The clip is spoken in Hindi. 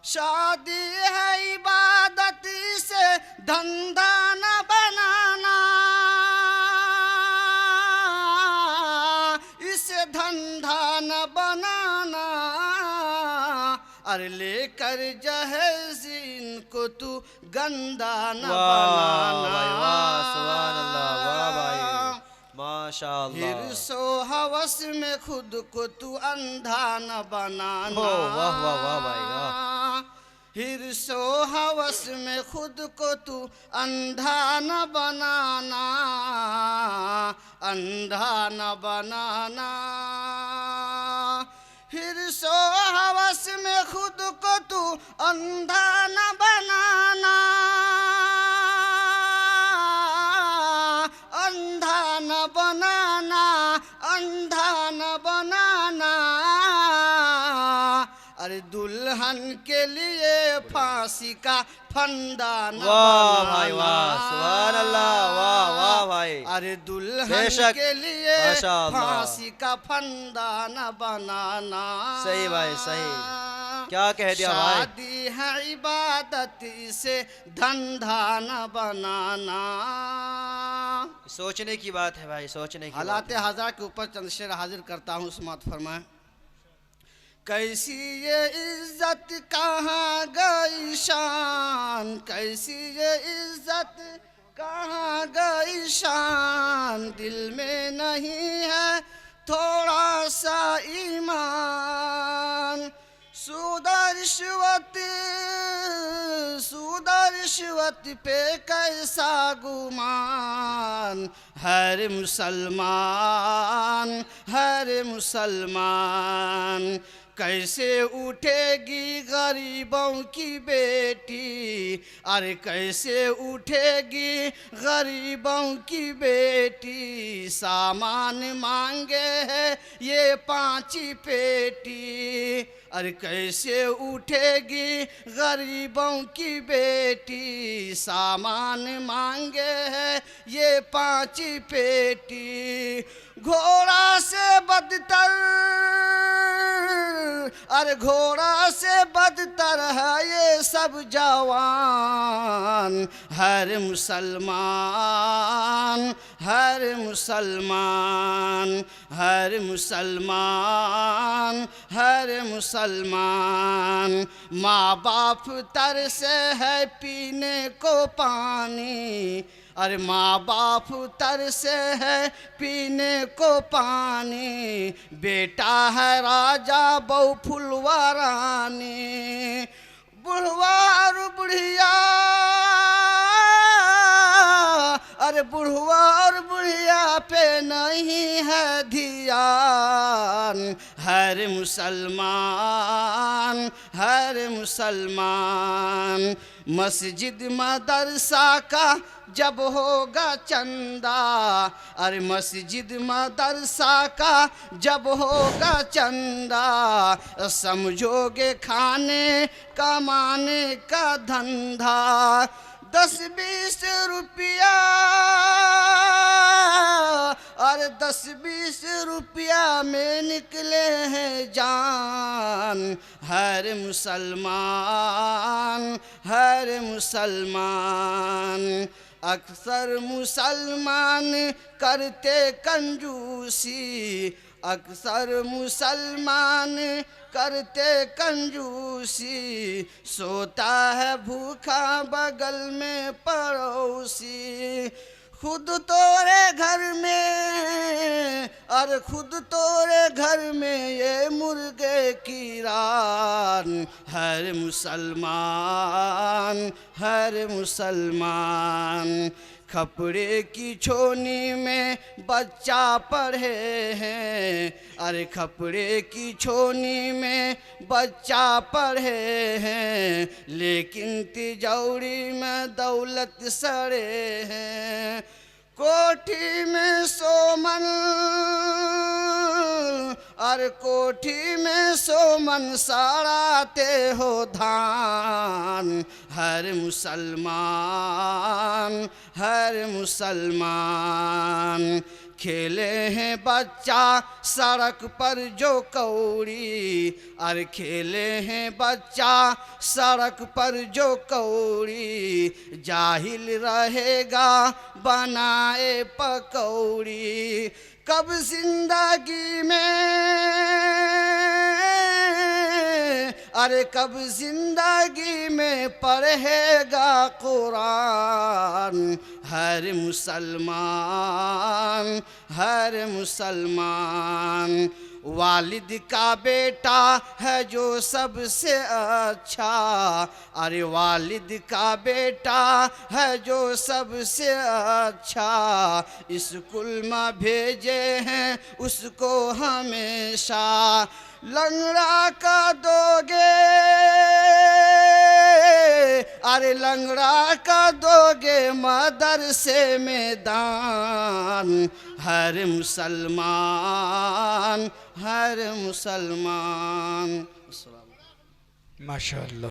शादी है इबादत से धंधा न बनाना, इसे धंधा न बनाना। अरे लेकर जहेज इनको तू गंदा न बनाना। भाई वाह, सुभान अल्लाह, वाह भाई माशाअल्लाह। हिर्सो हवस में खुद को तू अंधा न बनाना। हो वाह वाह वाह भाई वाह। हिर्सो हवस में खुद को तू अंधा न बनाना, अंधा न बनाना। हिर्सो हवस में खुद को तू अंधा न बनाना, अंधा न बनाना, अंधा न बनाना। अरे दुल्हन के लिए फांसी का फंदा न बनाना। वाह भाई वाह, सुभान अल्लाह, वाह वाह भाई। अरे दुल्हन बेशक, के लिए माशाअल्लाह। फांसी का फंदा न बनाना। सही भाई सही, क्या कह दिया भाई। शादी है इबादत से धंधा न बनाना। सोचने की बात है भाई, सोचने की हालात बात है। हाज़ा के ऊपर चंद शेर हाजिर करता हूँ, समात फरमाएं। कैसी ये इज्जत कहाँ गई शान, कैसी ये इज्जत कहाँ गई शान। दिल में नहीं है थोड़ा सा ईमान। सूद रिश्वत पे कैसा गुमान। हर मुसलमान, हर मुसलमान। कैसे उठेगी गरीबों की बेटी, अरे कैसे उठेगी गरीबों की बेटी। सामान मांगे है ये 5 पेटी, अरे कैसे उठेगी गरीबों की बेटी। सामान मांगे है ये 5 पेटी। घोड़ा से बदतर, अरे घोड़ा से बदतर है ये सब जवान। हर मुसलमान, हर मुसलमान, हर मुसलमान, हर मुसलमान। माँ बाप तरसे है पीने को पानी, अरे माँ बाप तरसे है पीने को पानी। बेटा है राजा बहू फुलवा रानी। बुढ़वा और बुढ़िया, अरे बुढ़वा और बुढ़िया पे नहीं है ध्यान। हर मुसलमान, हर मुसलमान। मस्जिद मदरसा का जब होगा चंदा, अरे मस्जिद मदरसा का जब होगा चंदा। समझोगे खाने कमाने का धंधा। 10-20 रुपया, अरे 10-20 रुपया में निकले हैं जान। हर मुसलमान, हर मुसलमान। अक्सर मुसलमान करते कंजूसी, अक्सर मुसलमान करते कंजूसी। सोता है भूखा बगल में पड़ोसी। खुद तोरे घर में, अरे खुद तोरे घर में ये मुर्गे की रान। हर मुसलमान, हर मुसलमान। कपड़े की छोनी में बच्चा पढ़े हैं, अरे कपड़े की छोनी में बच्चा पढ़े हैं। लेकिन तिजौरी में दौलत सड़े हैं। कोठी में सोमन, अरे कोठी में सोमन सड़ाते हो धान। हर मुसलमान, हर मुसलमान। खेले हैं बच्चा सड़क पर जो कौड़ी, अरे खेले हैं बच्चा सड़क पर जो कौड़ी, जाहिल रहेगा बनाए पकौड़ी। कब जिंदगी में, अरे कब जिंदगी में पढ़ेगा कुरान हर मुसलमान, हर मुसलमान। वालिद का बेटा है जो सबसे अच्छा, अरे वालिद का बेटा है जो सबसे अच्छा, स्कूल में भेजे हैं उसको हमेशा। लंगड़ा का दोगे, अरे लंगड़ा का दोगे मदरसे में दान हर मुसलमान, हर मुसलमान। माशाअल्लाह।